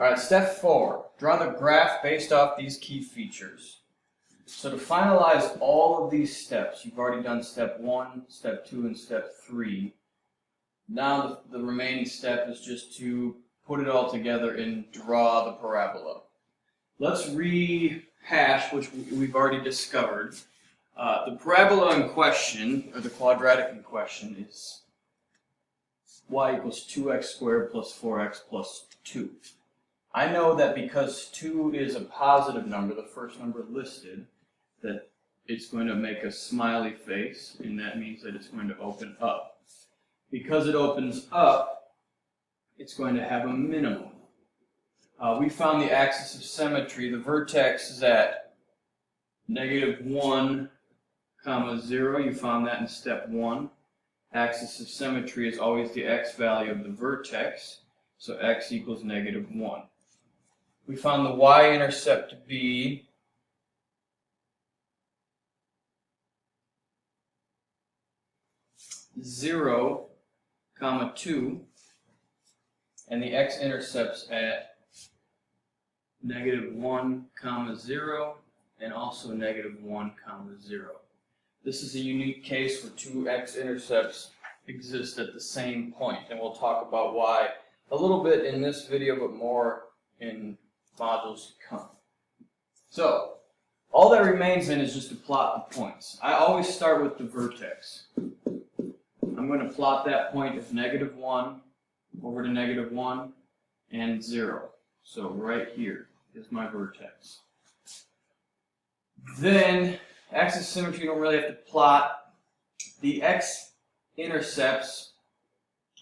Alright, step 4. Draw the graph based off these key features. So to finalize all of these steps, you've already done step 1, step 2, and step 3. Now the remaining step is just to put it all together and draw the parabola. Let's rehash, which we've already discovered. The parabola in question, or the quadratic in question, is y equals 2x squared plus 4x plus 2. I know that because 2 is a positive number, the first number listed, that it's going to make a smiley face, and that means that it's going to open up. Because it opens up, it's going to have a minimum. We found the axis of symmetry. The vertex is at -1, 0. You found that in step 1. Axis of symmetry is always the x value of the vertex, so x equals -1. We found the y-intercept to be (0, 2), and the x-intercepts at -1, 0, and also -1, 0. This is a unique case where two x-intercepts exist at the same point, and we'll talk about why a little bit in this video, but more in modules to come. So, all that remains then is just to plot the points. I always start with the vertex. I'm going to plot that point of -1 over to -1 and 0. So right here is my vertex. Then, axis of symmetry, you don't really have to plot. The x-intercepts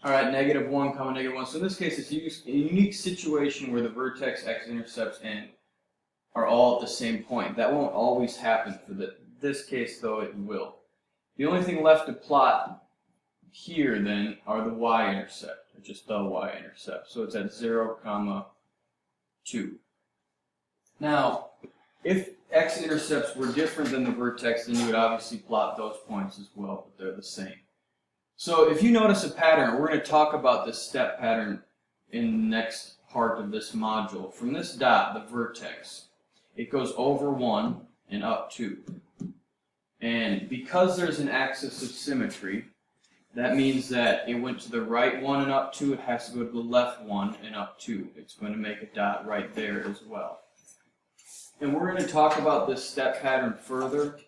are at -1, -1. So in this case, it's a unique situation where the vertex, x-intercepts, and are all at the same point. That won't always happen for this case, though it will. The only thing left to plot here, then, are the y-intercept, or just the y-intercept. So it's at 0, 2. Now, if x-intercepts were different than the vertex, then you would obviously plot those points as well, but they're the same. So if you notice a pattern, we're going to talk about this step pattern in the next part of this module. From this dot, the vertex, it goes over 1 and up 2. And because there's an axis of symmetry, that means that it went to the right 1 and up 2, it has to go to the left 1 and up 2. It's going to make a dot right there as well. And we're going to talk about this step pattern further,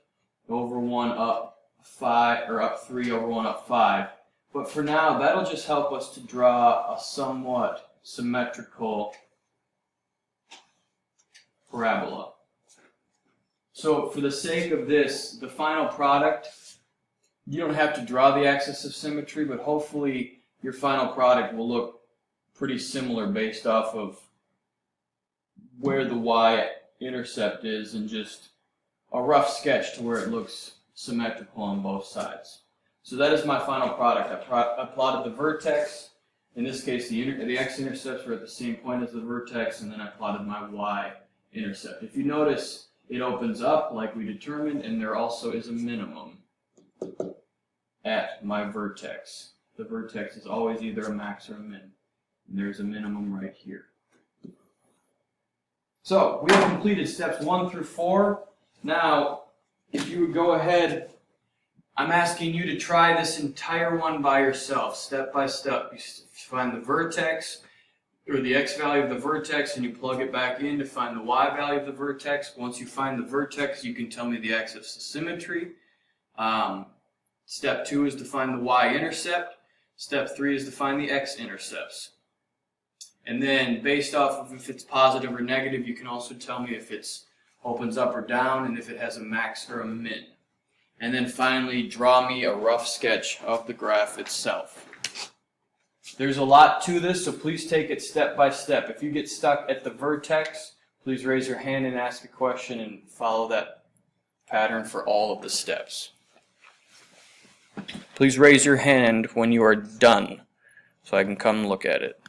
over 1, up 5, or up 3, over 1, up 5. But for now, that'll just help us to draw a somewhat symmetrical parabola. So for the sake of this, the final product, you don't have to draw the axis of symmetry, but hopefully your final product will look pretty similar based off of where the y-intercept is and just a rough sketch to where it looks symmetrical on both sides. So that is my final product. I plotted the vertex. In this case, the x-intercepts were at the same point as the vertex, and then I plotted my y-intercept. If you notice, it opens up like we determined, and there also is a minimum at my vertex. The vertex is always either a max or a min, and there's a minimum right here. So we have completed steps 1 through 4. Now, if you would go ahead, I'm asking you to try this entire one by yourself, step by step. You find the vertex, or the x value of the vertex, and you plug it back in to find the y value of the vertex. Once you find the vertex, you can tell me the axis of symmetry. Step 2 is to find the y-intercept. Step 3 is to find the x-intercepts. And then, based off of if it's positive or negative, you can also tell me if it opens up or down, and if it has a max or a min. And then finally, draw me a rough sketch of the graph itself. There's a lot to this, so please take it step by step. If you get stuck at the vertex, please raise your hand and ask a question and follow that pattern for all of the steps. Please raise your hand when you are done so I can come look at it.